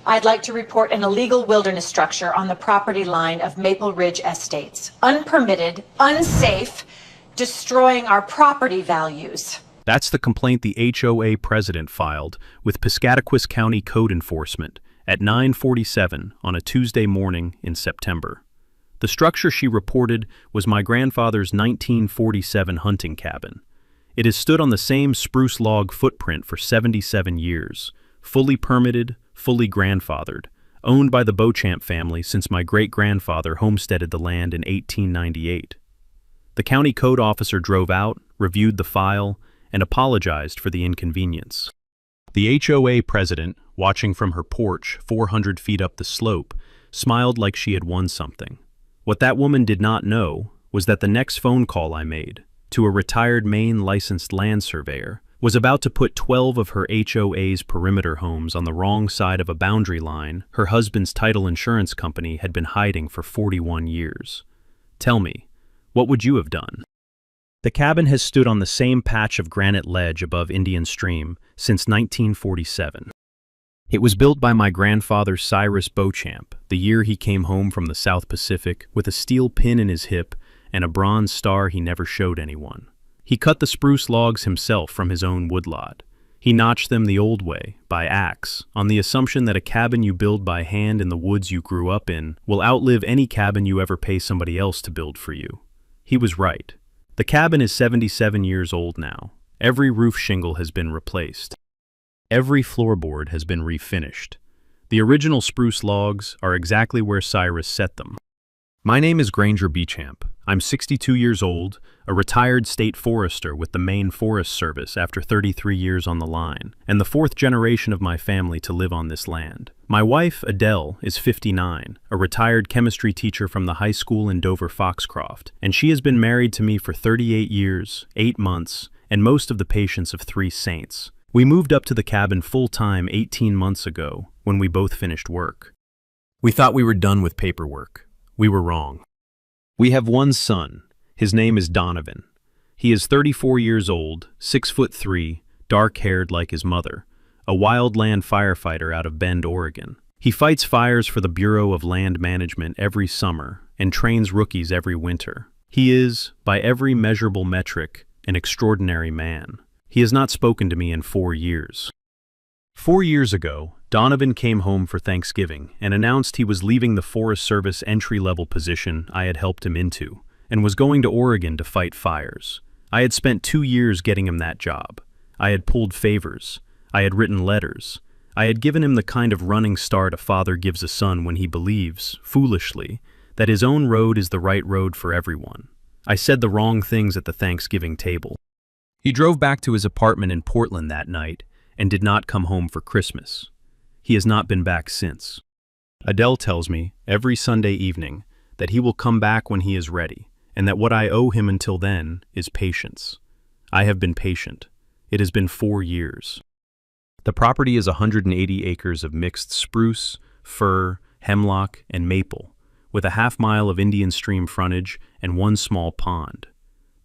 I'd like to report an illegal wilderness structure on the property line of Maple Ridge Estates. Unpermitted, unsafe, destroying our property values. That's the complaint the HOA president filed with Piscataquis County Code Enforcement at 9:47 on a Tuesday morning in September. The structure she reported was my grandfather's 1947 hunting cabin. It has stood on the same spruce log footprint for 77 years, fully permitted, fully grandfathered, owned by the Beauchamp family since my great-grandfather homesteaded the land in 1898. The county code officer drove out, reviewed the file, and apologized for the inconvenience. The HOA president, watching from her porch 400 feet up the slope, smiled like she had won something. What that woman did not know was that the next phone call I made, to a retired Maine licensed land surveyor, was about to put 12 of her HOA's perimeter homes on the wrong side of a boundary line her husband's title insurance company had been hiding for 41 years. Tell me, what would you have done? The cabin has stood on the same patch of granite ledge above Indian Stream since 1947. It was built by my grandfather Cyrus Beauchamp the year he came home from the South Pacific with a steel pin in his hip and a bronze star he never showed anyone. He cut the spruce logs himself from his own woodlot. He notched them the old way, by axe, on the assumption that a cabin you build by hand in the woods you grew up in will outlive any cabin you ever pay somebody else to build for you. He was right. The cabin is 77 years old now. Every roof shingle has been replaced. Every floorboard has been refinished. The original spruce logs are exactly where Cyrus set them. My name is Granger Beauchamp. I'm 62 years old, a retired state forester with the Maine Forest Service after 33 years on the line, and the fourth generation of my family to live on this land. My wife, Adele, is 59, a retired chemistry teacher from the high school in Dover-Foxcroft, and she has been married to me for 38 years, 8 months, and most of the patience of 3 saints. We moved up to the cabin full-time 18 months ago, when we both finished work. We thought we were done with paperwork. We were wrong. We have one son. His name is Donovan. He is 34 years old, 6'3", dark-haired like his mother, a wildland firefighter out of Bend, Oregon. He fights fires for the Bureau of Land Management every summer and trains rookies every winter. He is, by every measurable metric, an extraordinary man. He has not spoken to me in 4 years. 4 years ago, Donovan came home for Thanksgiving and announced he was leaving the Forest Service entry-level position I had helped him into and was going to Oregon to fight fires. I had spent 2 years getting him that job. I had pulled favors. I had written letters. I had given him the kind of running start a father gives a son when he believes, foolishly, that his own road is the right road for everyone. I said the wrong things at the Thanksgiving table. He drove back to his apartment in Portland that night and did not come home for Christmas. He has not been back since. Adele tells me every Sunday evening that he will come back when he is ready, and that what I owe him until then is patience. I have been patient. It has been 4 years. The property is 180 acres of mixed spruce, fir, hemlock, and maple, with a half-mile of Indian Stream frontage and 1 small pond.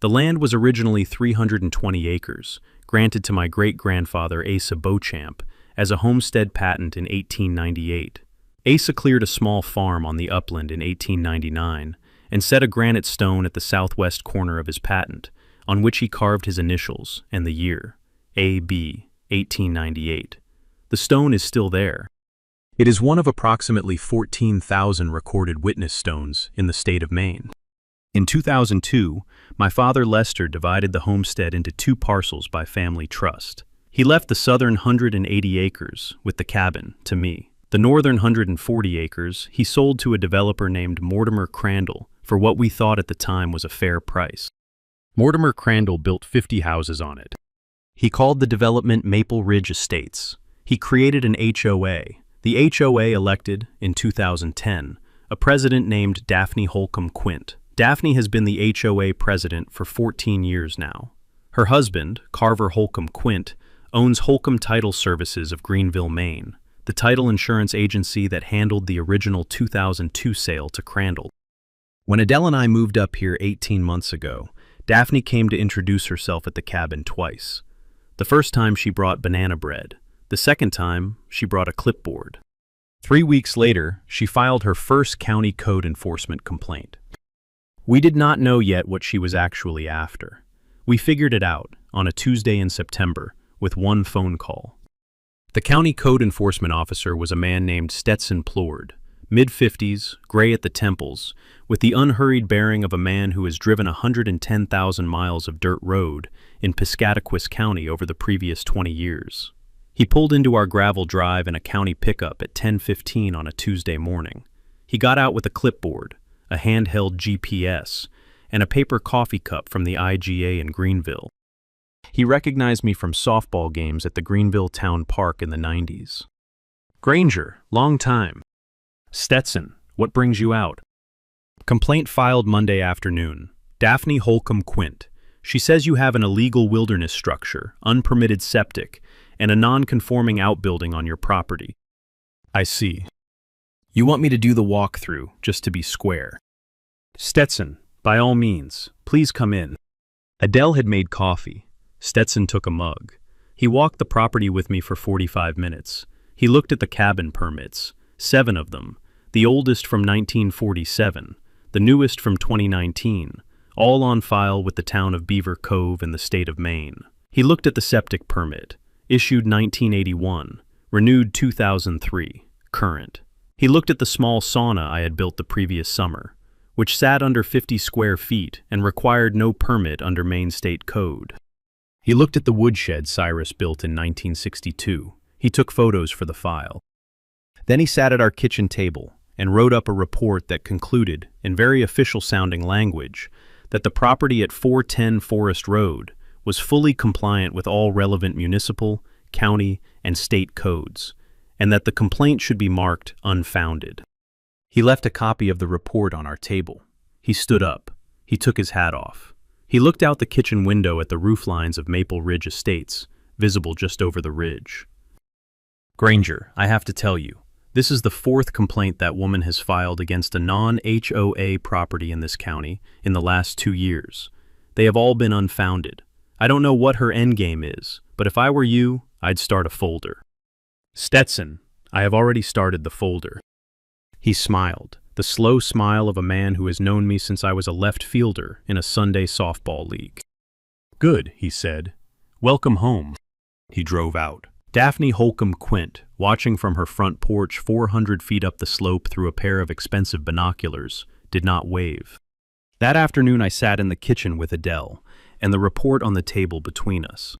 The land was originally 320 acres, granted to my great-grandfather Asa Beauchamp as a homestead patent in 1898. Asa cleared a small farm on the upland in 1899 and set a granite stone at the southwest corner of his patent, on which he carved his initials and the year, A.B. 1898. The stone is still there. It is one of approximately 14,000 recorded witness stones in the state of Maine. In 2002, my father Lester divided the homestead into 2 parcels by family trust. He left the southern 180 acres, with the cabin, to me. The northern 140 acres he sold to a developer named Mortimer Crandall for what we thought at the time was a fair price. Mortimer Crandall built 50 houses on it. He called the development Maple Ridge Estates. He created an HOA. The HOA elected, in 2010, a president named Daphne Holcomb Quint. Daphne has been the HOA president for 14 years now. Her husband, Carver Holcomb Quint, owns Holcomb Title Services of Greenville, Maine, the title insurance agency that handled the original 2002 sale to Crandall. When Adele and I moved up here 18 months ago, Daphne came to introduce herself at the cabin twice. The first time she brought banana bread. The second time, she brought a clipboard. 3 weeks later, she filed her first county code enforcement complaint. We did not know yet what she was actually after. We figured it out on a Tuesday in September with one phone call. The county code enforcement officer was a man named Stetson Plord, mid-50s, gray at the temples, with the unhurried bearing of a man who has driven 110,000 miles of dirt road in Piscataquis County over the previous 20 years. He pulled into our gravel drive in a county pickup at 10:15 on a Tuesday morning. He got out with a clipboard, a handheld GPS, and a paper coffee cup from the IGA in Greenville. He recognized me from softball games at the Greenville Town Park in the 90s. Granger, long time. Stetson, what brings you out? Complaint filed Monday afternoon. Daphne Holcomb Quint. She says you have an illegal wilderness structure, unpermitted septic, and a non-conforming outbuilding on your property. I see. You want me to do the walkthrough, just to be square. Stetson, by all means, please come in. Adele had made coffee. Stetson took a mug. He walked the property with me for 45 minutes. He looked at the cabin permits, 7 of them, the oldest from 1947, the newest from 2019, all on file with the town of Beaver Cove in the state of Maine. He looked at the septic permit, issued 1981, renewed 2003, current. He looked at the small sauna I had built the previous summer, which sat under 50 square feet and required no permit under Maine state code. He looked at the woodshed Cyrus built in 1962. He took photos for the file. Then he sat at our kitchen table and wrote up a report that concluded, in very official-sounding language, that the property at 410 Forest Road was fully compliant with all relevant municipal, county, and state codes, and that the complaint should be marked unfounded. He left a copy of the report on our table. He stood up. He took his hat off. He looked out the kitchen window at the rooflines of Maple Ridge Estates, visible just over the ridge. Granger, I have to tell you, this is the 4th complaint that woman has filed against a non-HOA property in this county in the last 2 years. They have all been unfounded. I don't know what her endgame is, but if I were you, I'd start a folder. Stetson, I have already started the folder. He smiled, the slow smile of a man who has known me since I was a left fielder in a Sunday softball league. Good, he said. Welcome home. He drove out. Daphne Holcomb Quint, watching from her front porch 400 feet up the slope through a pair of expensive binoculars, did not wave. That afternoon I sat in the kitchen with Adele, and the report on the table between us.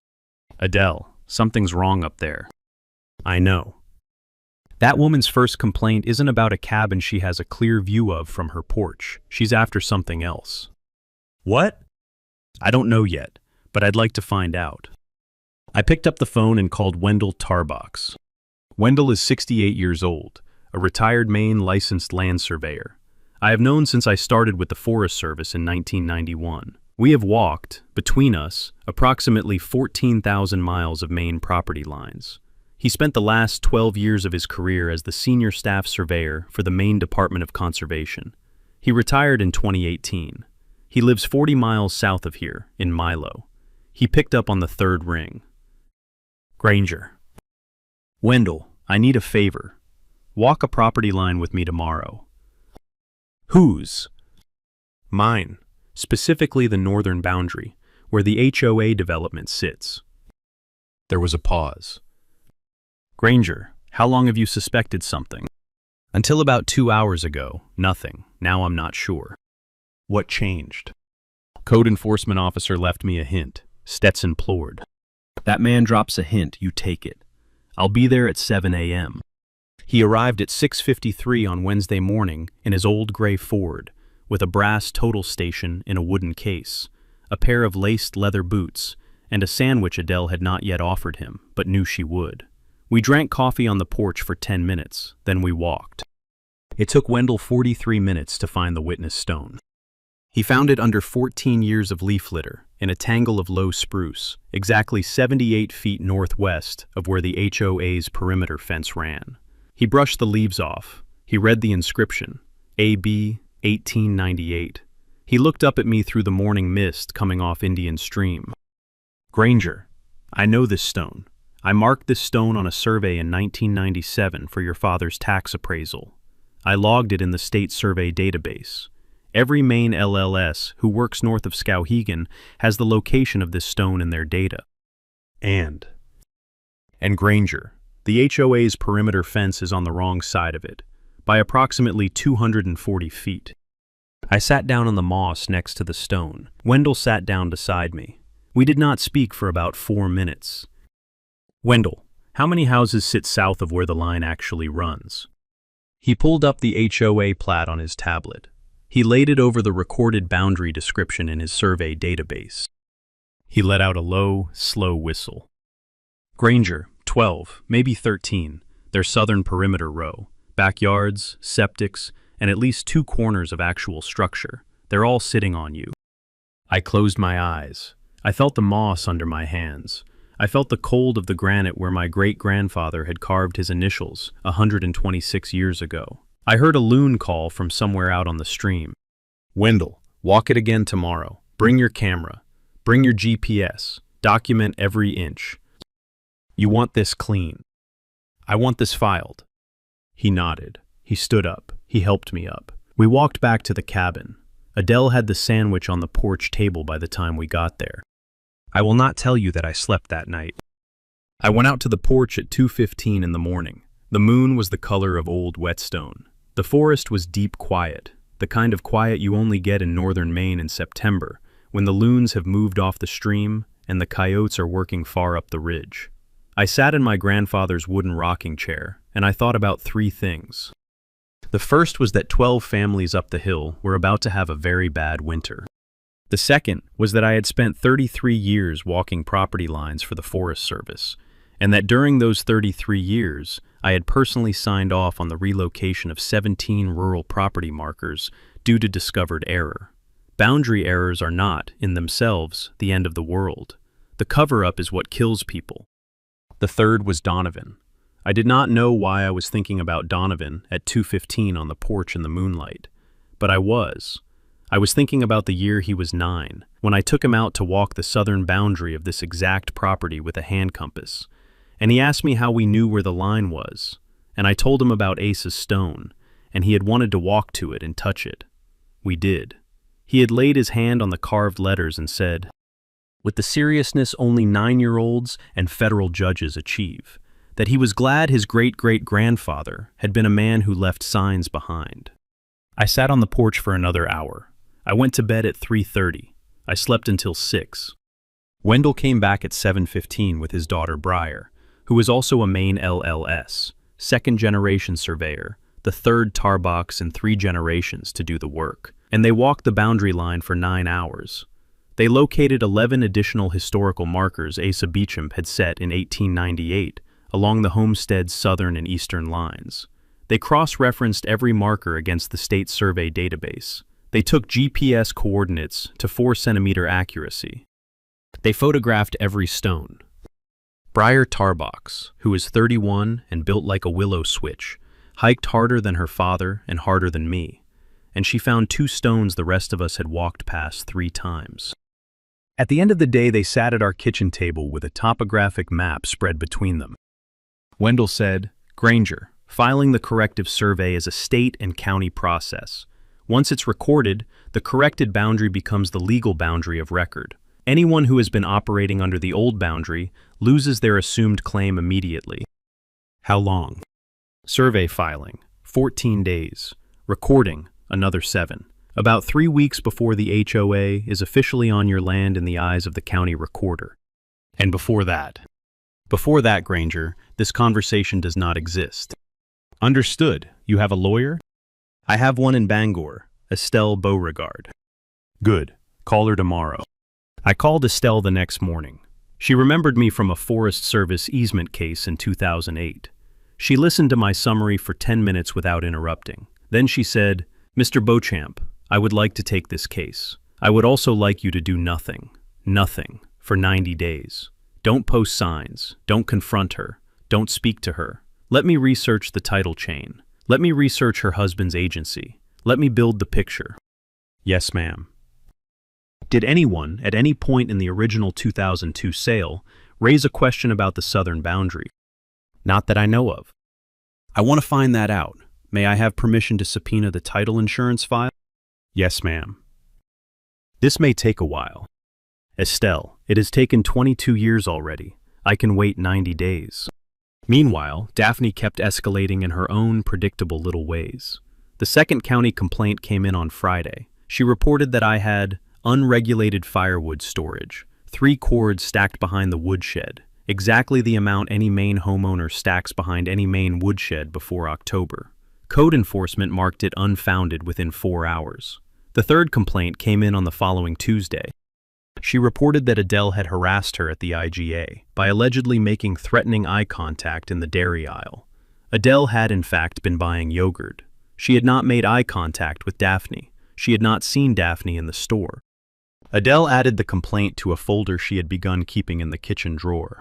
Adele, something's wrong up there. I know. That woman's first complaint isn't about a cabin she has a clear view of from her porch. She's after something else. What? I don't know yet, but I'd like to find out. I picked up the phone and called Wendell Tarbox. Wendell is 68 years old, a retired Maine licensed land surveyor. I have known since I started with the Forest Service in 1991. We have walked, between us, approximately 14,000 miles of Maine property lines. He spent the last 12 years of his career as the senior staff surveyor for the Maine Department of Conservation. He retired in 2018. He lives 40 miles south of here, in Milo. He picked up on the 3rd ring. Granger. Wendell, I need a favor. Walk a property line with me tomorrow. Whose? Mine, specifically the northern boundary, where the HOA development sits. There was a pause. Granger, how long have you suspected something? Until about 2 hours ago, nothing. Now I'm not sure. What changed? Code enforcement officer left me a hint. Stetson Plord. That man drops a hint, you take it. I'll be there at 7 a.m. He arrived at 6:53 on Wednesday morning in his old gray Ford, with a brass total station in a wooden case, a pair of laced leather boots, and a sandwich Adele had not yet offered him, but knew she would. We drank coffee on the porch for 10 minutes, then we walked. It took Wendell 43 minutes to find the witness stone. He found it under 14 years of leaf litter, in a tangle of low spruce, exactly 78 feet northwest of where the HOA's perimeter fence ran. He brushed the leaves off. He read the inscription, AB 1898. He looked up at me through the morning mist coming off Indian Stream. Granger, I know this stone. I marked this stone on a survey in 1997 for your father's tax appraisal. I logged it in the state survey database. Every Maine LLS who works north of Skowhegan has the location of this stone in their data. And Granger, the HOA's perimeter fence is on the wrong side of it, by approximately 240 feet. I sat down on the moss next to the stone. Wendell sat down beside me. We did not speak for about 4 minutes. Wendell, how many houses sit south of where the line actually runs? He pulled up the HOA plat on his tablet. He laid it over the recorded boundary description in his survey database. He let out a low, slow whistle. Granger, 12, maybe 13, their southern perimeter row. Backyards, septics, and at least 2 corners of actual structure. They're all sitting on you. I closed my eyes. I felt the moss under my hands. I felt the cold of the granite where my great-grandfather had carved his initials 126 years ago. I heard a loon call from somewhere out on the stream. Wendell, walk it again tomorrow. Bring your camera. Bring your GPS. Document every inch. You want this clean. I want this filed. He nodded. He stood up. He helped me up. We walked back to the cabin. Adele had the sandwich on the porch table by the time we got there. I will not tell you that I slept that night. I went out to the porch at 2:15 in the morning. The moon was the color of old whetstone. The forest was deep quiet, the kind of quiet you only get in northern Maine in September, when the loons have moved off the stream and the coyotes are working far up the ridge. I sat in my grandfather's wooden rocking chair, and I thought about 3 things. The first was that 12 families up the hill were about to have a very bad winter. The second was that I had spent 33 years walking property lines for the Forest Service, and that during those 33 years, I had personally signed off on the relocation of 17 rural property markers due to discovered error. Boundary errors are not, in themselves, the end of the world. The cover-up is what kills people. The third was Donovan. I did not know why I was thinking about Donovan at 2:15 on the porch in the moonlight, but I was. I was thinking about the year he was 9, when I took him out to walk the southern boundary of this exact property with a hand compass, and he asked me how we knew where the line was, and I told him about Ace's stone, and he had wanted to walk to it and touch it. We did. He had laid his hand on the carved letters and said, with the seriousness only 9-year-olds and federal judges achieve, that he was glad his great-great-grandfather had been a man who left signs behind. I sat on the porch for another hour. I went to bed at 3:30. I slept until 6. Wendell came back at 7:15 with his daughter Briar, who was also a Maine LLS, second-generation surveyor, the third tar box in 3 generations to do the work, and they walked the boundary line for 9 hours. They located 11 additional historical markers Asa Beecham had set in 1898 along the homestead's southern and eastern lines. They cross-referenced every marker against the state survey database. They took GPS coordinates to 4-centimeter accuracy. They photographed every stone. Briar Tarbox, who is 31 and built like a willow switch, hiked harder than her father and harder than me, and she found 2 stones the rest of us had walked past 3 times. At the end of the day, they sat at our kitchen table with a topographic map spread between them. Wendell said, Granger, filing the corrective survey is a state and county process. Once it's recorded, the corrected boundary becomes the legal boundary of record. Anyone who has been operating under the old boundary loses their assumed claim immediately. How long? Survey filing, 14 days. Recording, another 7. About 3 weeks before the HOA is officially on your land in the eyes of the county recorder. And before that, Granger, this conversation does not exist. Understood. You have a lawyer? I have one in Bangor, Estelle Beauregard. Good. Call her tomorrow. I called Estelle the next morning. She remembered me from a Forest Service easement case in 2008. She listened to my summary for 10 minutes without interrupting. Then she said, Mr. Beauchamp, I would like to take this case. I would also like you to do nothing, for 90 days. Don't post signs, don't confront her, don't speak to her. Let me research the title chain. Let me research her husband's agency. Let me build the picture. Yes, ma'am. Did anyone, at any point in the original 2002 sale, raise a question about the southern boundary. Not that I know of. I want to find that out. May I have permission to subpoena the title insurance file? Yes, ma'am. This may take a while. Estelle, it has taken 22 years already. I can wait 90 days. Meanwhile, Daphne kept escalating in her own predictable little ways. The second county complaint came in on Friday. She reported that I had unregulated firewood storage, 3 cords stacked behind the woodshed, exactly the amount any Maine homeowner stacks behind any Maine woodshed before October. Code enforcement marked it unfounded within 4 hours. The third complaint came in on the following Tuesday. She reported that Adele had harassed her at the IGA by allegedly making threatening eye contact in the dairy aisle. Adele had in fact been buying yogurt. She had not made eye contact with Daphne. She had not seen Daphne in the store. Adele added the complaint to a folder she had begun keeping in the kitchen drawer.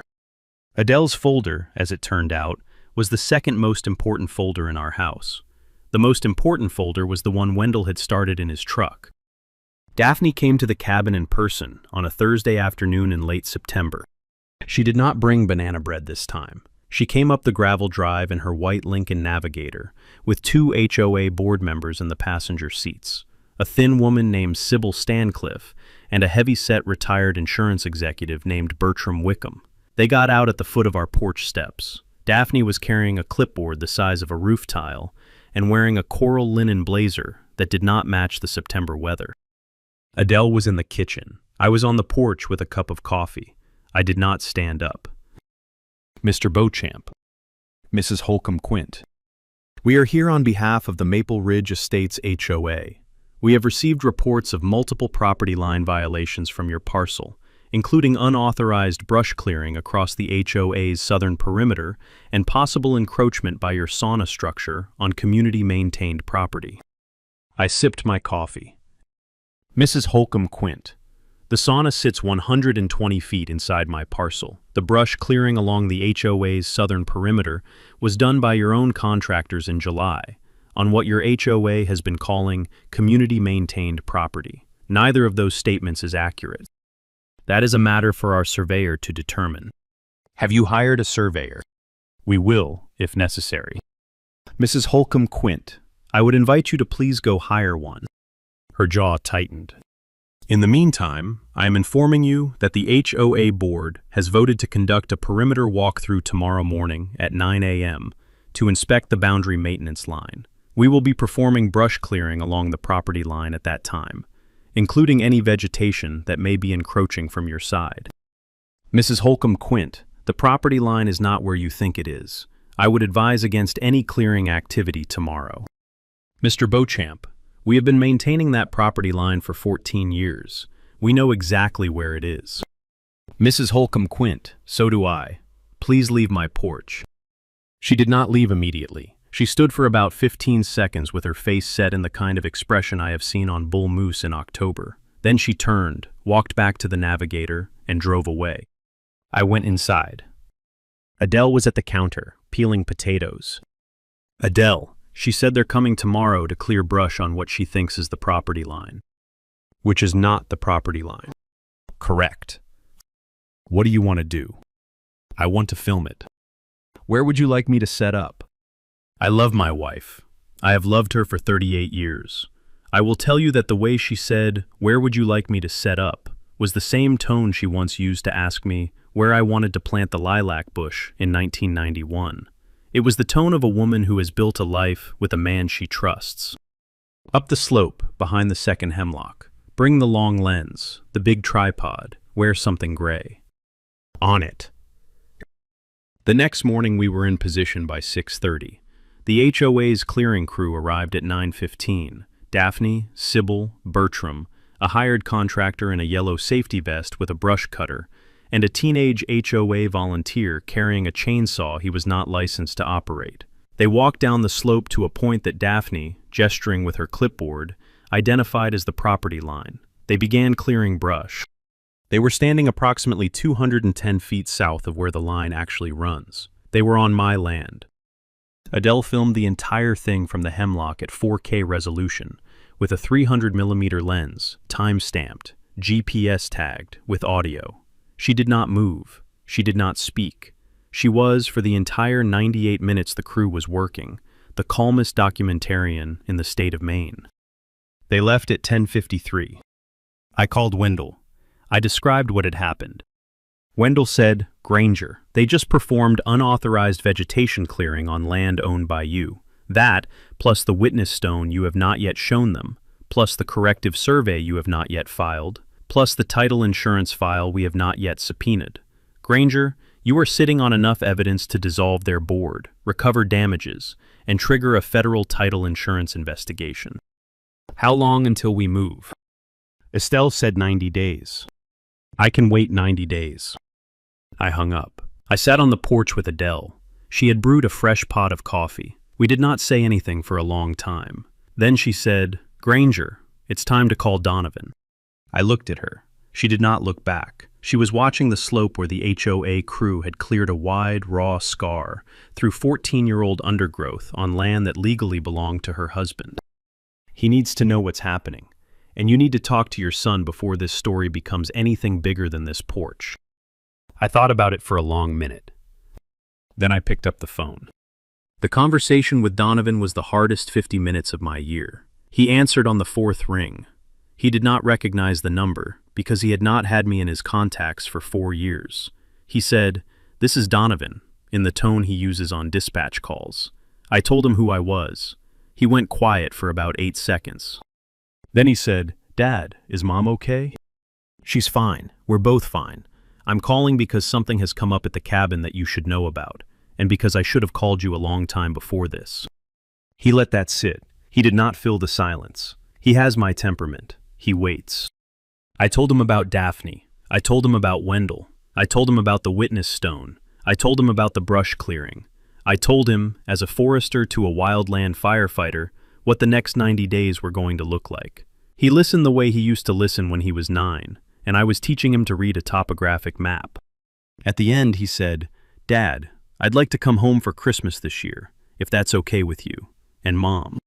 Adele's folder, as it turned out, was the second most important folder in our house. The most important folder was the one Wendell had started in his truck. Daphne came to the cabin in person on a Thursday afternoon in late September. She did not bring banana bread this time. She came up the gravel drive in her white Lincoln Navigator, with 2 HOA board members in the passenger seats, a thin woman named Sybil Stancliffe and a heavy-set retired insurance executive named Bertram Wickham. They got out at the foot of our porch steps. Daphne was carrying a clipboard the size of a roof tile and wearing a coral linen blazer that did not match the September weather. Adele was in the kitchen. I was on the porch with a cup of coffee. I did not stand up. Mr. Beauchamp. Mrs. Holcomb Quint. We are here on behalf of the Maple Ridge Estates HOA. We have received reports of multiple property line violations from your parcel, including unauthorized brush clearing across the HOA's southern perimeter and possible encroachment by your sauna structure on community-maintained property. I sipped my coffee. Mrs. Holcomb Quint. The sauna sits 120 feet inside my parcel. The brush clearing along the HOA's southern perimeter was done by your own contractors in July, on what your HOA has been calling community-maintained property. Neither of those statements is accurate. That is a matter for our surveyor to determine. Have you hired a surveyor? We will, if necessary. Mrs. Holcomb Quint, I would invite you to please go hire one. Her jaw tightened. In the meantime, I am informing you that the HOA board has voted to conduct a perimeter walkthrough tomorrow morning at 9 a.m. to inspect the boundary maintenance line. We will be performing brush clearing along the property line at that time, including any vegetation that may be encroaching from your side. Mrs. Holcomb Quint, the property line is not where you think it is. I would advise against any clearing activity tomorrow. Mr. Beauchamp, we have been maintaining that property line for 14 years. We know exactly where it is. Mrs. Holcomb Quint, so do I. Please leave my porch. She did not leave immediately. She stood for about 15 seconds with her face set in the kind of expression I have seen on bull moose in October. Then she turned, walked back to the Navigator, and drove away. I went inside. Adele was at the counter, peeling potatoes. Adele, she said they're coming tomorrow to clear brush on what she thinks is the property line. Which is not the property line. Correct. What do you want to do? I want to film it. Where would you like me to set up? I love my wife. I have loved her for 38 years. I will tell you that the way she said, "Where would you like me to set up?" was the same tone she once used to ask me where I wanted to plant the lilac bush in 1991. It was the tone of a woman who has built a life with a man she trusts. Up the slope, behind the second hemlock. Bring the long lens, the big tripod, wear something gray. On it. The next morning we were in position by 6:30. The HOA's clearing crew arrived at 9:15. Daphne, Sybil, Bertram, a hired contractor in a yellow safety vest with a brush cutter, and a teenage HOA volunteer carrying a chainsaw he was not licensed to operate. They walked down the slope to a point that Daphne, gesturing with her clipboard, identified as the property line. They began clearing brush. They were standing approximately 210 feet south of where the line actually runs. They were on my land. Adele filmed the entire thing from the hemlock at 4K resolution, with a 300mm lens, time-stamped, GPS tagged, with audio. She did not move. She did not speak. She was, for the entire 98 minutes the crew was working, the calmest documentarian in the state of Maine. They left at 10:53. I called Wendell. I described what had happened. Wendell said, "Granger, they just performed unauthorized vegetation clearing on land owned by you. That, plus the witness stone you have not yet shown them, plus the corrective survey you have not yet filed, plus the title insurance file we have not yet subpoenaed. Granger, you are sitting on enough evidence to dissolve their board, recover damages, and trigger a federal title insurance investigation." "How long until we move?" Estelle said 90 days. "I can wait 90 days. I hung up. I sat on the porch with Adele. She had brewed a fresh pot of coffee. We did not say anything for a long time. Then she said, "Granger, it's time to call Donovan." I looked at her. She did not look back. She was watching the slope where the HOA crew had cleared a wide, raw scar through 14-year-old undergrowth on land that legally belonged to her husband. "He needs to know what's happening, and you need to talk to your son before this story becomes anything bigger than this porch." I thought about it for a long minute. Then I picked up the phone. The conversation with Donovan was the hardest 50 minutes of my year. He answered on the fourth ring. He did not recognize the number because he had not had me in his contacts for 4 years. He said, "This is Donovan," in the tone he uses on dispatch calls. I told him who I was. He went quiet for about 8 seconds. Then he said, "Dad, is Mom okay?" "She's fine. We're both fine. I'm calling because something has come up at the cabin that you should know about, and because I should have called you a long time before this." He let that sit. He did not fill the silence. He has my temperament. He waits. I told him about Daphne. I told him about Wendell. I told him about the witness stone. I told him about the brush clearing. I told him, as a forester to a wildland firefighter, what the next 90 days were going to look like. He listened the way he used to listen when he was 9, and I was teaching him to read a topographic map. At the end, he said, "Dad, I'd like to come home for Christmas this year, if that's okay with you, and Mom."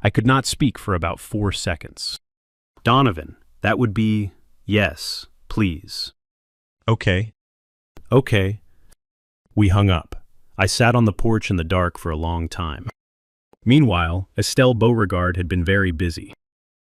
I could not speak for about 4 seconds. "Donovan, that would be, yes, please." "Okay." "Okay." We hung up. I sat on the porch in the dark for a long time. Meanwhile, Estelle Beauregard had been very busy.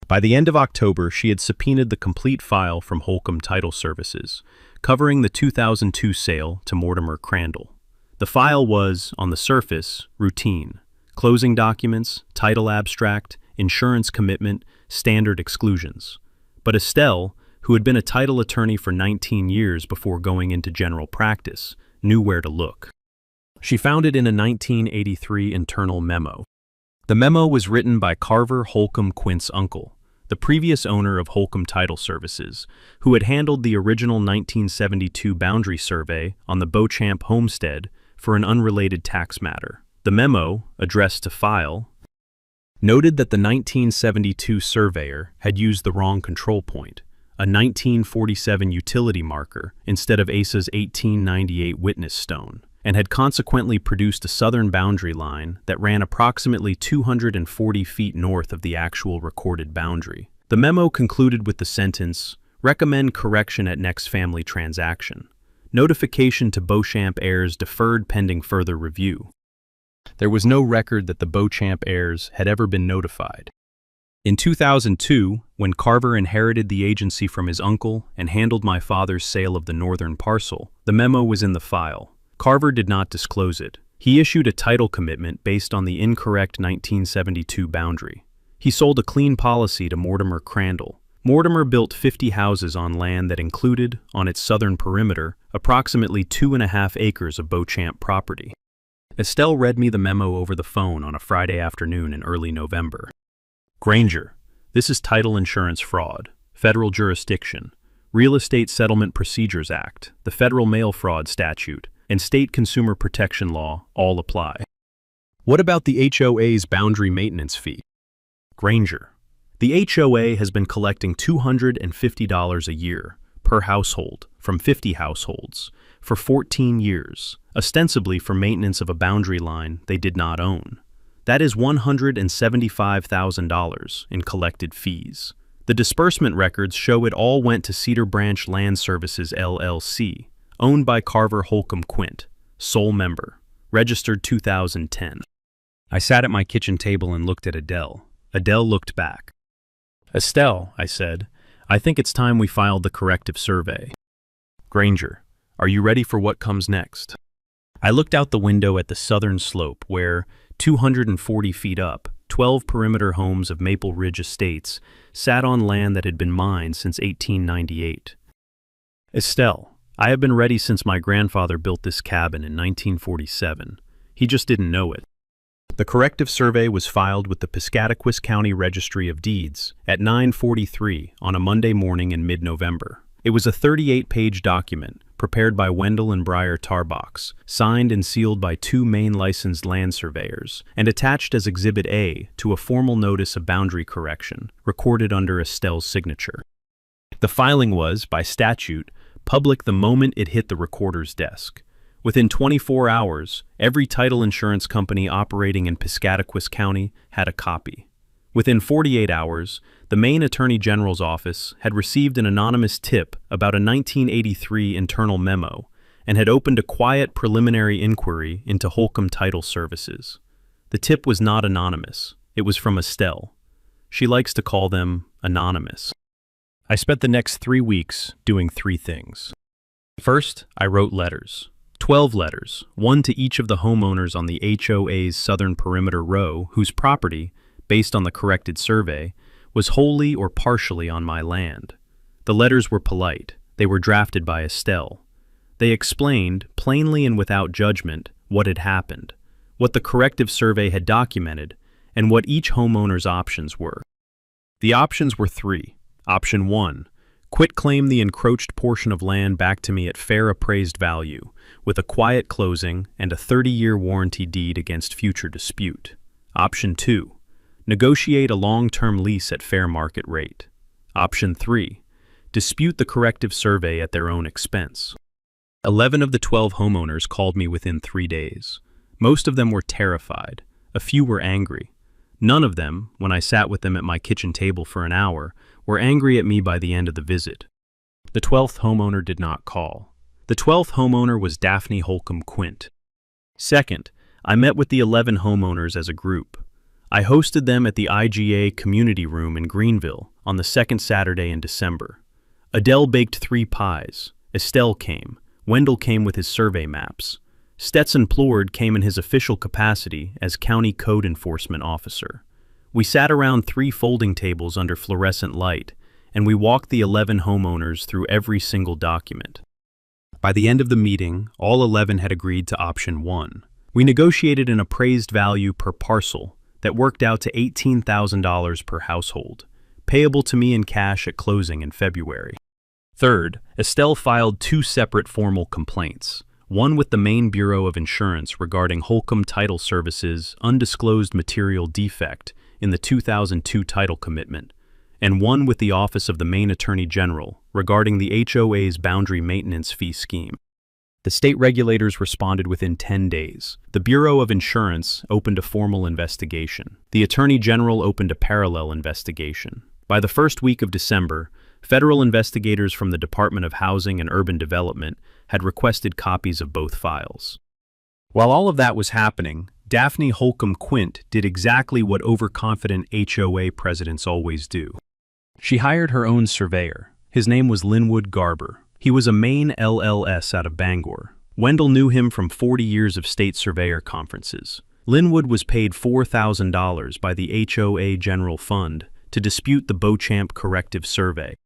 By the end of October, she had subpoenaed the complete file from Holcomb Title Services, covering the 2002 sale to Mortimer Crandall. The file was, on the surface, routine: closing documents, title abstract, insurance commitment, standard exclusions. But Estelle, who had been a title attorney for 19 years before going into general practice, knew where to look. She found it in a 1983 internal memo. The memo was written by Carver Holcomb Quint's uncle, the previous owner of Holcomb Title Services, who had handled the original 1972 boundary survey on the Beauchamp homestead for an unrelated tax matter. The memo, addressed to file, noted that the 1972 surveyor had used the wrong control point, a 1947 utility marker instead of ASA's 1898 witness stone, and had consequently produced a southern boundary line that ran approximately 240 feet north of the actual recorded boundary. The memo concluded with the sentence, "Recommend correction at next family transaction. Notification to Beauchamp heirs deferred pending further review." There was no record that the Beauchamp heirs had ever been notified. In 2002, when Carver inherited the agency from his uncle and handled my father's sale of the northern parcel, the memo was in the file. Carver did not disclose it. He issued a title commitment based on the incorrect 1972 boundary. He sold a clean policy to Mortimer Crandall. Mortimer built 50 houses on land that included, on its southern perimeter, approximately 2.5 acres of Beauchamp property. Estelle read me the memo over the phone on a Friday afternoon in early November. "Granger, this is title insurance fraud, federal jurisdiction, Real Estate Settlement Procedures Act, the Federal Mail Fraud Statute, and State Consumer Protection Law all apply. What about the HOA's boundary maintenance fee?" "Granger, the HOA has been collecting $250 a year per household from 50 households for 14 years, ostensibly for maintenance of a boundary line they did not own. That is $175,000 in collected fees. The disbursement records show it all went to Cedar Branch Land Services LLC, owned by Carver Holcomb Quint, sole member, registered 2010. I sat at my kitchen table and looked at Adele. Adele looked back. "Estelle," I said, "I think it's time we filed the corrective survey." "Granger, are you ready for what comes next?" I looked out the window at the southern slope where, 240 feet up, 12 perimeter homes of Maple Ridge Estates sat on land that had been mine since 1898. "Estelle, I have been ready since my grandfather built this cabin in 1947. He just didn't know it." The corrective survey was filed with the Piscataquis County Registry of Deeds at 9:43 on a Monday morning in mid-November. It was a 38-page document prepared by Wendell and Breyer Tarbox, signed and sealed by 2 Maine licensed land surveyors, and attached as Exhibit A to a formal notice of boundary correction, recorded under Estelle's signature. The filing was, by statute, public the moment it hit the recorder's desk. Within 24 hours, every title insurance company operating in Piscataquis County had a copy. Within 48 hours, the Maine Attorney General's office had received an anonymous tip about a 1983 internal memo and had opened a quiet preliminary inquiry into Holcomb Title Services. The tip was not anonymous. It was from Estelle. She likes to call them anonymous. I spent the next 3 weeks doing 3 things. First, I wrote letters. 12 letters, one to each of the homeowners on the HOA's southern perimeter row whose property, based on the corrected survey, was wholly or partially on my land. The letters were polite. They were drafted by Estelle. They explained, plainly and without judgment, what had happened, what the corrective survey had documented, and what each homeowner's options were. The options were 3. Option 1, quitclaim the encroached portion of land back to me at fair appraised value, with a quiet closing and a 30-year warranty deed against future dispute. Option 2, negotiate a long-term lease at fair market rate. Option 3, dispute the corrective survey at their own expense. 11 of the 12 homeowners called me within 3 days. Most of them were terrified. A few were angry. None of them, when I sat with them at my kitchen table for an hour, were angry at me by the end of the visit. The 12th homeowner did not call. The 12th homeowner was Daphne Holcomb Quint. Second, I met with the 11 homeowners as a group. I hosted them at the IGA Community Room in Greenville on the second Saturday in December. Adele baked 3 pies. Estelle came. Wendell came with his survey maps. Stetson Plord came in his official capacity as County Code Enforcement Officer. We sat around 3 folding tables under fluorescent light, and we walked the 11 homeowners through every single document. By the end of the meeting, all 11 had agreed to option 1. We negotiated an appraised value per parcel that worked out to $18,000 per household, payable to me in cash at closing in February. Third, Estelle filed 2 separate formal complaints, one with the Maine Bureau of Insurance regarding Holcomb Title Services' undisclosed material defect in the 2002 title commitment, and one with the Office of the Maine Attorney General regarding the HOA's boundary maintenance fee scheme. The state regulators responded within 10 days. The Bureau of Insurance opened a formal investigation. The Attorney General opened a parallel investigation. By the first week of December, federal investigators from the Department of Housing and Urban Development had requested copies of both files. While all of that was happening, Daphne Holcomb Quint did exactly what overconfident HOA presidents always do. She hired her own surveyor. His name was Linwood Garber. He was a Maine LLS out of Bangor. Wendell knew him from 40 years of state surveyor conferences. Linwood was paid $4,000 by the HOA General Fund to dispute the Beauchamp corrective survey.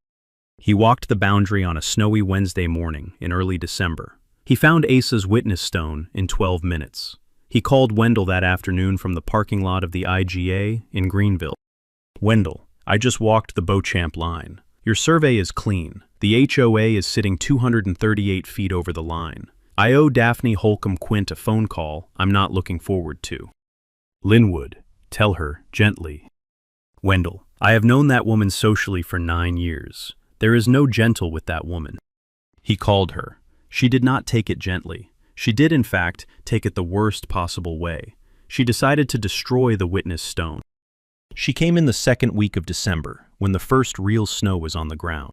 He walked the boundary on a snowy Wednesday morning in early December. He found Asa's witness stone in 12 minutes. He called Wendell that afternoon from the parking lot of the IGA in Greenville. "Wendell, I just walked the Beauchamp line. Your survey is clean. The HOA is sitting 238 feet over the line. I owe Daphne Holcomb Quint a phone call I'm not looking forward to." "Linwood, tell her gently." "Wendell, I have known that woman socially for 9 years. There is no gentle with that woman." He called her. She did not take it gently. She did, in fact, take it the worst possible way. She decided to destroy the witness stone. She came in the second week of December, when the first real snow was on the ground.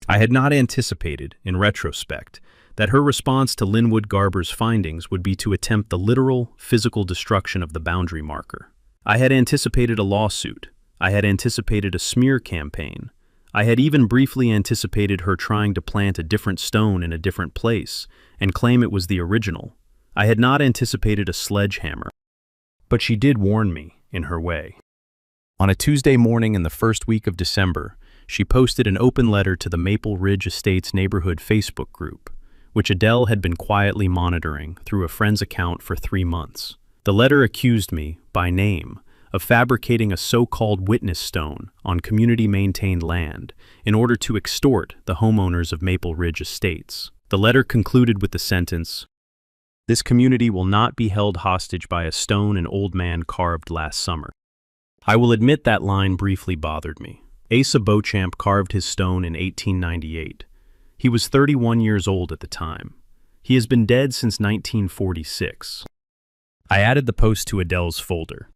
I had not anticipated, in retrospect, that her response to Linwood Garber's findings would be to attempt the literal, physical destruction of the boundary marker. I had anticipated a lawsuit. I had anticipated a smear campaign. I had even briefly anticipated her trying to plant a different stone in a different place and claim it was the original. I had not anticipated a sledgehammer. But she did warn me, in her way. On a Tuesday morning in the first week of December, she posted an open letter to the Maple Ridge Estates neighborhood Facebook group, which Adele had been quietly monitoring through a friend's account for 3 months. The letter accused me, by name, of fabricating a so-called witness stone on community-maintained land in order to extort the homeowners of Maple Ridge Estates. The letter concluded with the sentence, "This community will not be held hostage by a stone an old man carved last summer." I will admit that line briefly bothered me. Asa Beauchamp carved his stone in 1898. He was 31 years old at the time. He has been dead since 1946. I added the post to Adele's folder.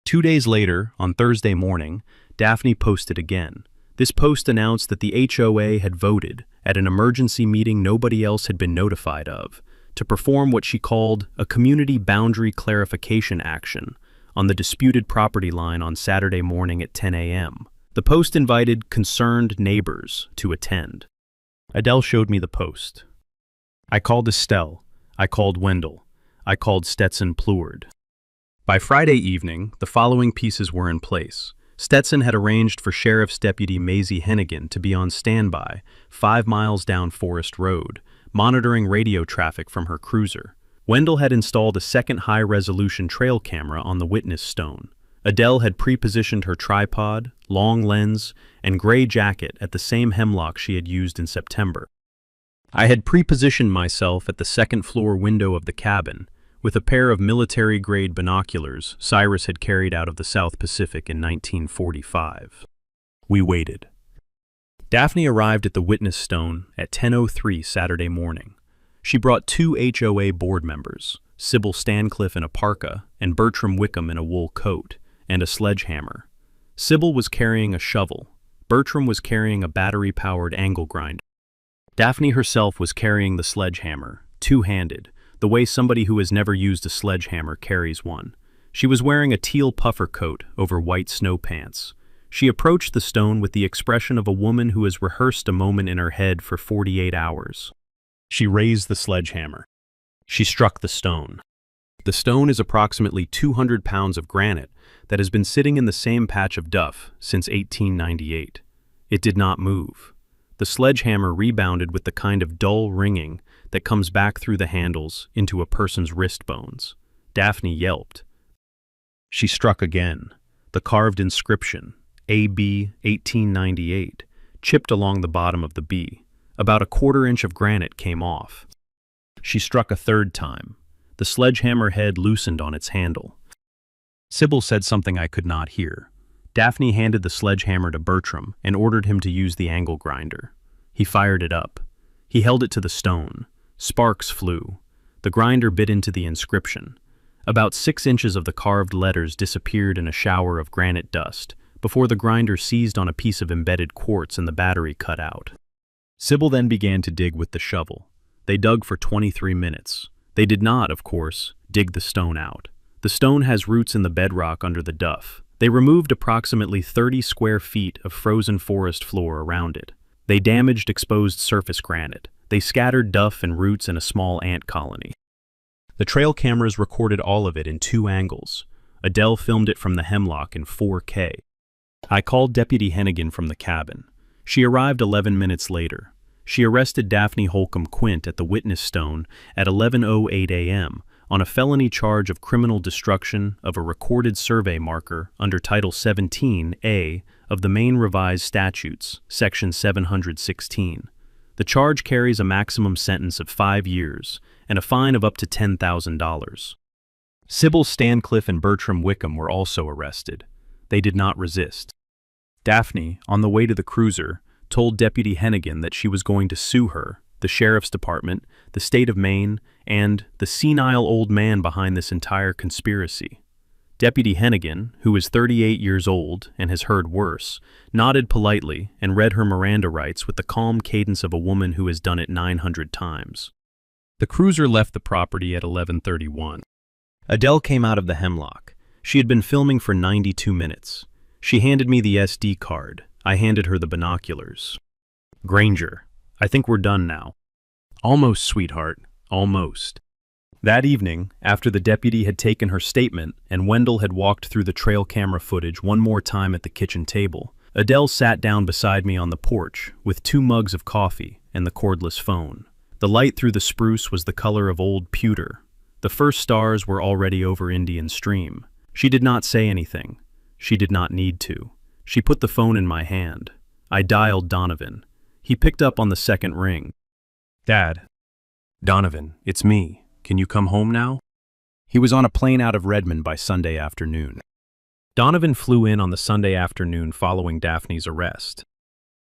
2 days later, on Thursday morning, Daphne posted again. This post announced that the HOA had voted, at an emergency meeting nobody else had been notified of, to perform what she called a community boundary clarification action on the disputed property line on Saturday morning at 10 a.m. The post invited concerned neighbors to attend. Adele showed me the post. I called Estelle. I called Wendell. I called Stetson Pleward. By Friday evening, the following pieces were in place. Stetson had arranged for Sheriff's Deputy Maisie Hennigan to be on standby 5 miles down Forest Road, monitoring radio traffic from her cruiser. Wendell had installed a second high-resolution trail camera on the witness stone. Adele had pre-positioned her tripod, long lens, and gray jacket at the same hemlock she had used in September. I had pre-positioned myself at the second-floor window of the cabin, with a pair of military-grade binoculars Cyrus had carried out of the South Pacific in 1945. We waited. Daphne arrived at the witness stone at 10:03 Saturday morning. She brought 2 HOA board members, Sybil Stancliffe in a parka and Bertram Wickham in a wool coat, and a sledgehammer. Sybil was carrying a shovel. Bertram was carrying a battery-powered angle grinder. Daphne herself was carrying the sledgehammer, two-handed, the way somebody who has never used a sledgehammer carries one. She was wearing a teal puffer coat over white snow pants. She approached the stone with the expression of a woman who has rehearsed a moment in her head for 48 hours. She raised the sledgehammer. She struck the stone. The stone is approximately 200 pounds of granite that has been sitting in the same patch of duff since 1898. It did not move. The sledgehammer rebounded with the kind of dull ringing that comes back through the handles into a person's wrist bones. Daphne yelped. She struck again. The carved inscription, AB 1898, chipped along the bottom of the B. About a 1/4 inch of granite came off. She struck a third time. The sledgehammer head loosened on its handle. Sybil said something I could not hear. Daphne handed the sledgehammer to Bertram and ordered him to use the angle grinder. He fired it up. He held it to the stone. Sparks flew. The grinder bit into the inscription. About 6 inches of the carved letters disappeared in a shower of granite dust before the grinder seized on a piece of embedded quartz and the battery cut out. Sybil then began to dig with the shovel. They dug for 23 minutes. They did not, of course, dig the stone out. The stone has roots in the bedrock under the duff. They removed approximately 30 square feet of frozen forest floor around it. They damaged exposed surface granite. They scattered duff and roots in a small ant colony. The trail cameras recorded all of it in 2 angles. Adele filmed it from the hemlock in 4K. I called Deputy Hennigan from the cabin. She arrived 11 minutes later. She arrested Daphne Holcomb Quint at the witness stone at 11:08 a.m. on a felony charge of criminal destruction of a recorded survey marker under Title 17A of the Maine Revised Statutes, Section 716. The charge carries a maximum sentence of 5 years and a fine of up to $10,000. Sybil Stancliffe and Bertram Wickham were also arrested. They did not resist. Daphne, on the way to the cruiser, told Deputy Hennigan that she was going to sue her, the Sheriff's Department, the state of Maine, and the senile old man behind this entire conspiracy. Deputy Hennigan, who is 38 years old and has heard worse, nodded politely and read her Miranda rights with the calm cadence of a woman who has done it 900 times. The cruiser left the property at 11:31. Adele came out of the hemlock. She had been filming for 92 minutes. She handed me the SD card. I handed her the binoculars. Granger, I think we're done now. Almost, sweetheart, almost. That evening, after the deputy had taken her statement and Wendell had walked through the trail camera footage one more time at the kitchen table, Adele sat down beside me on the porch with 2 mugs of coffee and the cordless phone. The light through the spruce was the color of old pewter. The first stars were already over Indian Stream. She did not say anything. She did not need to. She put the phone in my hand. I dialed Donovan. He picked up on the second ring. Dad. Donovan, it's me. Can you come home now? He was on a plane out of Redmond by Sunday afternoon. Donovan flew in on the Sunday afternoon following Daphne's arrest.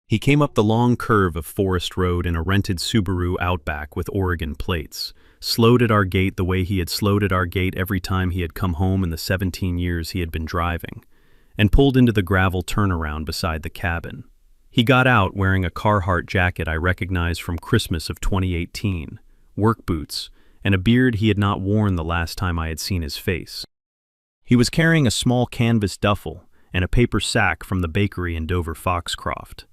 He came up the long curve of Forest Road in a rented Subaru Outback with Oregon plates, slowed at our gate the way he had slowed at our gate every time he had come home in the 17 years he had been driving, and pulled into the gravel turnaround beside the cabin. He got out wearing a Carhartt jacket I recognized from Christmas of 2018, work boots, and a beard he had not worn the last time I had seen his face. He was carrying a small canvas duffel and a paper sack from the bakery in Dover Foxcroft.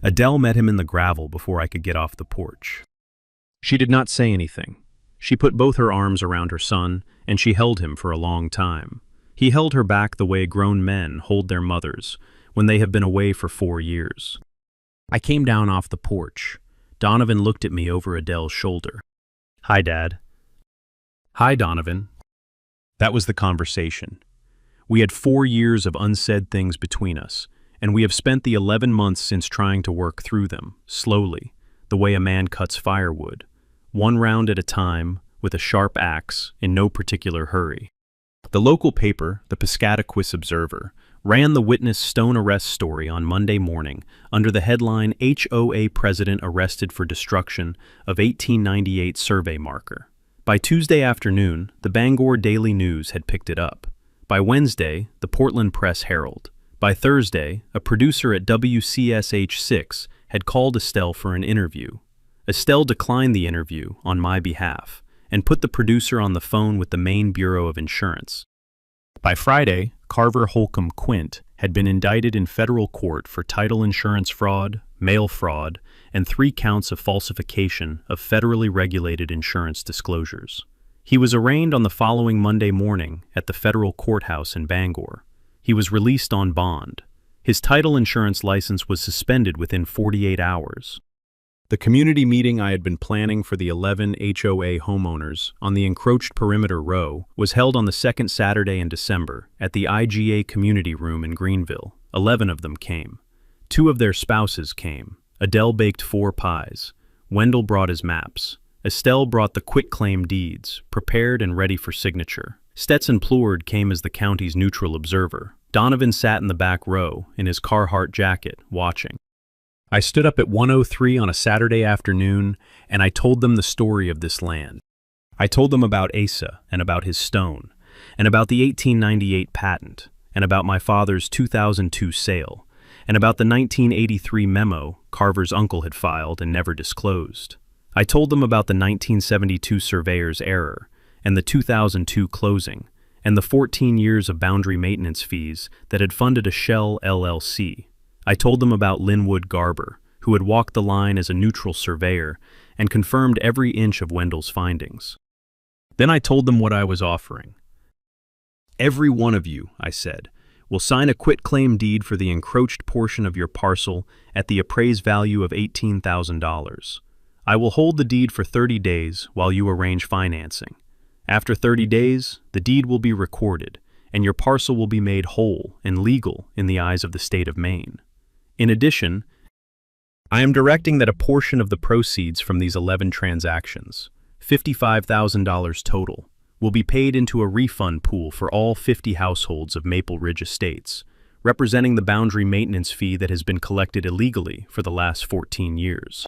Adele met him in the gravel before I could get off the porch. She did not say anything. She put both her arms around her son, and she held him for a long time. He held her back the way grown men hold their mothers when they have been away for 4 years. I came down off the porch. Donovan looked at me over Adele's shoulder. Hi, Dad. Hi, Donovan. That was the conversation. We had 4 years of unsaid things between us, and we have spent the 11 months since trying to work through them, slowly, the way a man cuts firewood, one round at a time, with a sharp axe, in no particular hurry. The local paper, the Piscataquis Observer, ran the witness Stone arrest story on Monday morning under the headline HOA President Arrested for Destruction of 1898 Survey Marker. By Tuesday afternoon, the Bangor Daily News had picked it up. By Wednesday, the Portland Press Herald. By Thursday, a producer at WCSH6 had called Estelle for an interview. Estelle declined the interview on my behalf and put the producer on the phone with the Maine Bureau of Insurance. By Friday, Carver Holcomb Quint had been indicted in federal court for title insurance fraud, mail fraud, and 3 counts of falsification of federally regulated insurance disclosures. He was arraigned on the following Monday morning at the federal courthouse in Bangor. He was released on bond. His title insurance license was suspended within 48 hours. The community meeting I had been planning for the 11 HOA homeowners on the encroached perimeter row was held on the second Saturday in December at the IGA community room in Greenville. 11 of them came. 2 of their spouses came. Adele baked 4 pies. Wendell brought his maps. Estelle brought the quitclaim deeds, prepared and ready for signature. Stetson Plord came as the county's neutral observer. Donovan sat in the back row in his Carhartt jacket, watching. I stood up at 1:03 on a Saturday afternoon, and I told them the story of this land. I told them about Asa, and about his stone, and about the 1898 patent, and about my father's 2002 sale, and about the 1983 memo Carver's uncle had filed and never disclosed. I told them about the 1972 surveyor's error, and the 2002 closing, and the 14 years of boundary maintenance fees that had funded a shell LLC. I told them about Linwood Garber, who had walked the line as a neutral surveyor and confirmed every inch of Wendell's findings. Then I told them what I was offering. Every one of you, I said, will sign a quitclaim deed for the encroached portion of your parcel at the appraised value of $18,000. I will hold the deed for 30 days while you arrange financing. After 30 days, the deed will be recorded, and your parcel will be made whole and legal in the eyes of the state of Maine. In addition, I am directing that a portion of the proceeds from these 11 transactions, $55,000 total, will be paid into a refund pool for all 50 households of Maple Ridge Estates, representing the boundary maintenance fee that has been collected illegally for the last 14 years.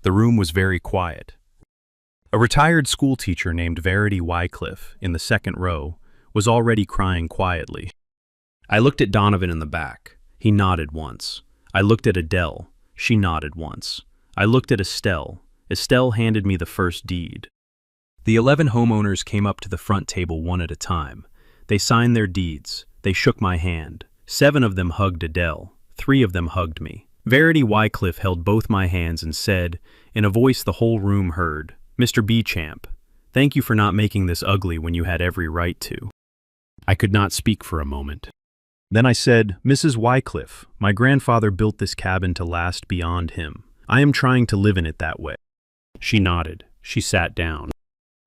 The room was very quiet. A retired schoolteacher named Verity Wycliffe, in the second row, was already crying quietly. I looked at Donovan in the back. He nodded once. I looked at Adele. She nodded once. I looked at Estelle. Estelle handed me the first deed. The 11 homeowners came up to the front table one at a time. They signed their deeds. They shook my hand. 7 of them hugged Adele. 3 of them hugged me. Verity Wycliffe held both my hands and said, in a voice the whole room heard, "Mr. Beauchamp, thank you for not making this ugly when you had every right to." I could not speak for a moment. Then I said, "Mrs. Wycliffe, my grandfather built this cabin to last beyond him. I am trying to live in it that way." She nodded. She sat down.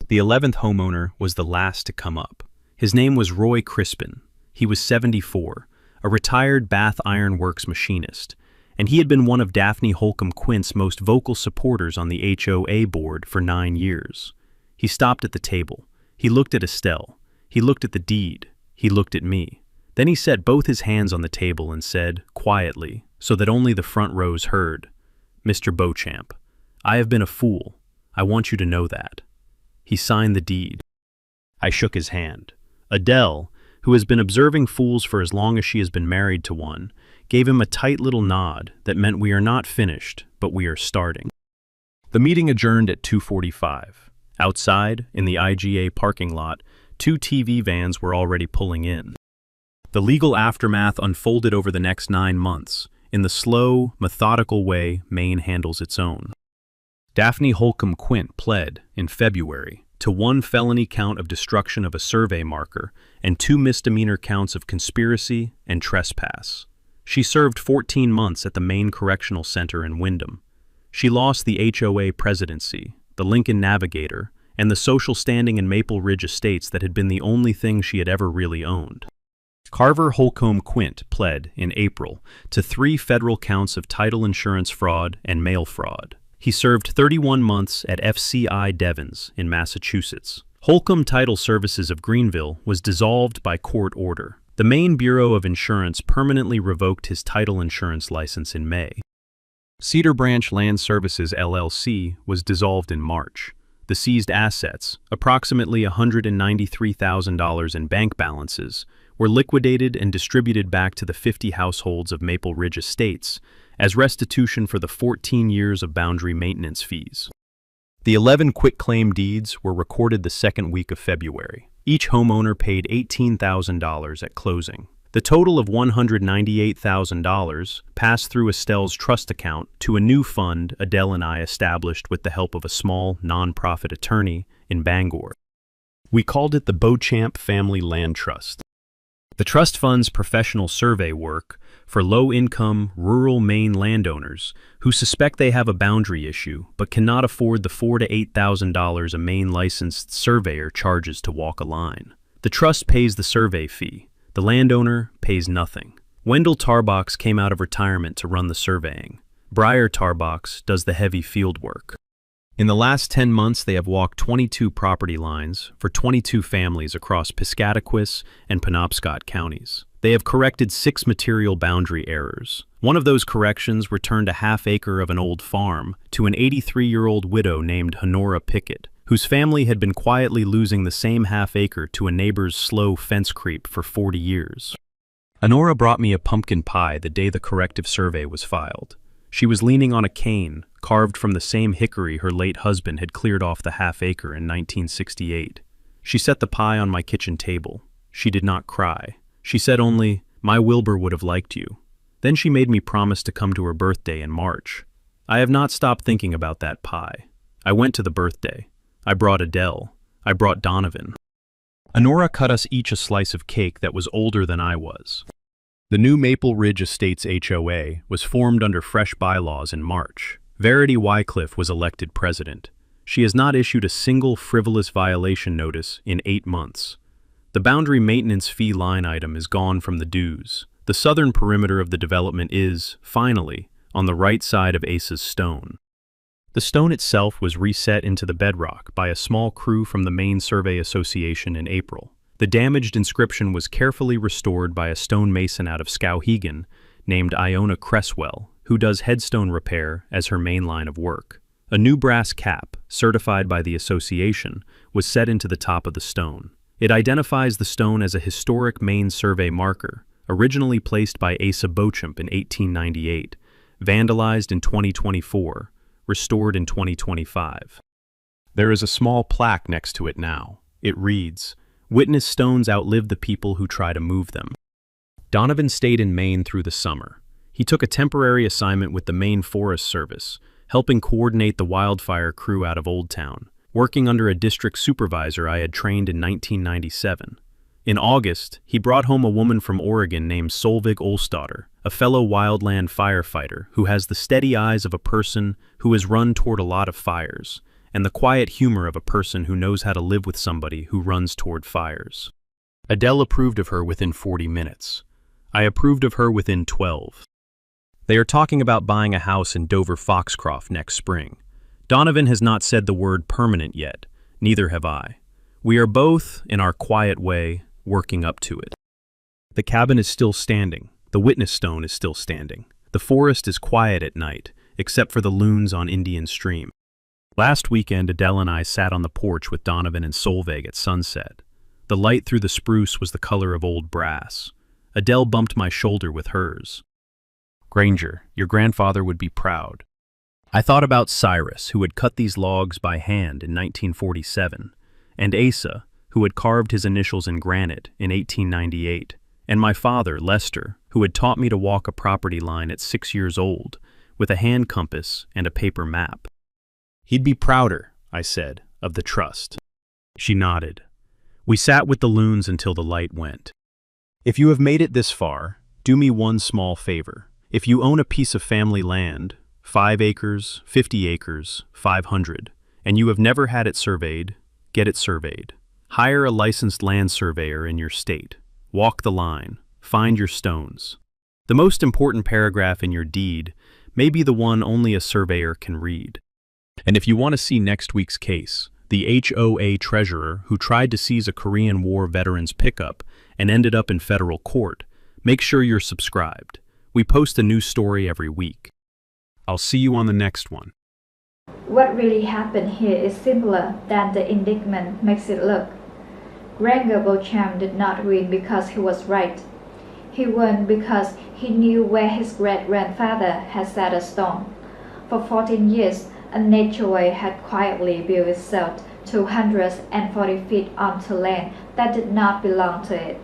The 11th homeowner was the last to come up. His name was Roy Crispin. He was 74, a retired Bath Iron Works machinist, and he had been one of Daphne Holcomb Quint's most vocal supporters on the HOA board for 9 years. He stopped at the table. He looked at Estelle. He looked at the deed. He looked at me. Then he set both his hands on the table and said, quietly, so that only the front rows heard, "Mr. Beauchamp, I have been a fool. I want you to know that." He signed the deed. I shook his hand. Adele, who has been observing fools for as long as she has been married to one, gave him a tight little nod that meant we are not finished, but we are starting. The meeting adjourned at 2:45. Outside, in the IGA parking lot, 2 TV vans were already pulling in. The legal aftermath unfolded over the next 9 months, in the slow, methodical way Maine handles its own. Daphne Holcomb Quint pled, in February, to 1 felony count of destruction of a survey marker and 2 misdemeanor counts of conspiracy and trespass. She served 14 months at the Maine Correctional Center in Wyndham. She lost the HOA presidency, the Lincoln Navigator, and the social standing in Maple Ridge Estates that had been the only thing she had ever really owned. Carver Holcomb Quint pled, in April, to 3 federal counts of title insurance fraud and mail fraud. He served 31 months at FCI Devons in Massachusetts. Holcomb Title Services of Greenville was dissolved by court order. The Maine Bureau of Insurance permanently revoked his title insurance license in May. Cedar Branch Land Services LLC was dissolved in March. The seized assets, approximately $193,000 in bank balances, were liquidated and distributed back to the 50 households of Maple Ridge Estates as restitution for the 14 years of boundary maintenance fees. The 11 quitclaim deeds were recorded the second week of February. Each homeowner paid $18,000 at closing. The total of $198,000 passed through Estelle's trust account to a new fund Adele and I established with the help of a small, non-profit attorney in Bangor. We called it the Beauchamp Family Land Trust. The trust funds professional survey work for low-income, rural Maine landowners who suspect they have a boundary issue but cannot afford the $4,000 to $8,000 a Maine licensed surveyor charges to walk a line. The trust pays the survey fee. The landowner pays nothing. Wendell Tarbox came out of retirement to run the surveying. Briar Tarbox does the heavy field work. In the last 10 months, they have walked 22 property lines for 22 families across Piscataquis and Penobscot counties. They have corrected 6 material boundary errors. One of those corrections returned a half-acre of an old farm to an 83-year-old widow named Honora Pickett, whose family had been quietly losing the same half-acre to a neighbor's slow fence creep for 40 years. Honora brought me a pumpkin pie the day the corrective survey was filed. She was leaning on a cane, carved from the same hickory her late husband had cleared off the half-acre in 1968. She set the pie on my kitchen table. She did not cry. She said only, "My Wilbur would have liked you." Then she made me promise to come to her birthday in March. I have not stopped thinking about that pie. I went to the birthday. I brought Adele. I brought Donovan. Honora cut us each a slice of cake that was older than I was. The new Maple Ridge Estates HOA was formed under fresh bylaws in March. Verity Wycliffe was elected president. She has not issued a single frivolous violation notice in 8 months. The boundary maintenance fee line item is gone from the dues. The southern perimeter of the development is, finally, on the right side of Ace's stone. The stone itself was reset into the bedrock by a small crew from the Maine Survey Association in April. The damaged inscription was carefully restored by a stonemason out of Skowhegan named Iona Cresswell, who does headstone repair as her main line of work. A new brass cap, certified by the association, was set into the top of the stone. It identifies the stone as a historic Maine survey marker, originally placed by Asa Beauchamp in 1898, vandalized in 2024, restored in 2025. There is a small plaque next to it now. It reads, "Witness stones outlive the people who try to move them." Donovan stayed in Maine through the summer. He took a temporary assignment with the Maine Forest Service, helping coordinate the wildfire crew out of Old Town, working under a district supervisor I had trained in 1997. In August, he brought home a woman from Oregon named Solveig Olstadter, a fellow wildland firefighter who has the steady eyes of a person who has run toward a lot of fires, and the quiet humor of a person who knows how to live with somebody who runs toward fires. Adele approved of her within 40 minutes. I approved of her within 12. They are talking about buying a house in Dover-Foxcroft next spring. Donovan has not said the word permanent yet, neither have I. We are both, in our quiet way, working up to it. The cabin is still standing. The witness stone is still standing. The forest is quiet at night, except for the loons on Indian Stream. Last weekend, Adele and I sat on the porch with Donovan and Solveig at sunset. The light through the spruce was the color of old brass. Adele bumped my shoulder with hers. "Granger, your grandfather would be proud." I thought about Cyrus, who had cut these logs by hand in 1947, and Asa, who had carved his initials in granite in 1898, and my father, Lester, who had taught me to walk a property line at 6 years old, with a hand compass and a paper map. "He'd be prouder," I said, "of the trust." She nodded. We sat with the loons until the light went. "If you have made it this far, do me one small favor. If you own a piece of family land, 5 acres, 50 acres, 500, and you have never had it surveyed, get it surveyed. Hire a licensed land surveyor in your state. Walk the line. Find your stones. The most important paragraph in your deed may be the one only a surveyor can read. And if you want to see next week's case, the HOA treasurer who tried to seize a Korean War veteran's pickup and ended up in federal court, make sure you're subscribed. We post a new story every week. I'll see you on the next one. What really happened here is simpler than the indictment makes it look. Granger Beauchamp did not win because he was right. He won because he knew where his great-grandfather had set a stone. For 14 years, an HOA had quietly built itself 240 feet onto land that did not belong to it.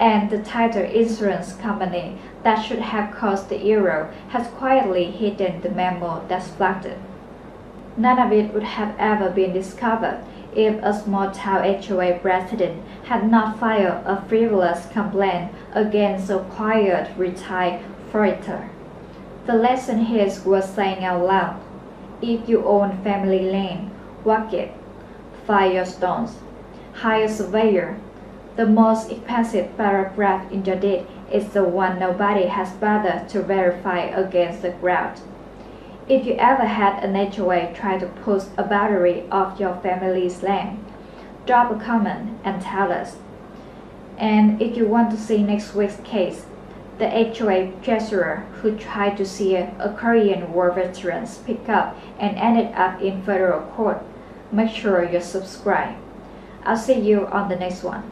And the title insurance company that should have caused the error has quietly hidden the memo that flagged it. None of it would have ever been discovered if a small-town HOA president had not filed a frivolous complaint against a quiet retired fighter. The lesson here is worth saying out loud. If you own family land, walk it. File your stones. Hire a surveyor. The most expensive paragraph in your deed is the one nobody has bothered to verify against the ground. If you ever had an HOA try to push a boundary off your family's land, drop a comment and tell us. And if you want to see next week's case, the HOA treasurer who tried to see a Korean War veteran's pickup and ended up in federal court, make sure you subscribe. I'll see you on the next one.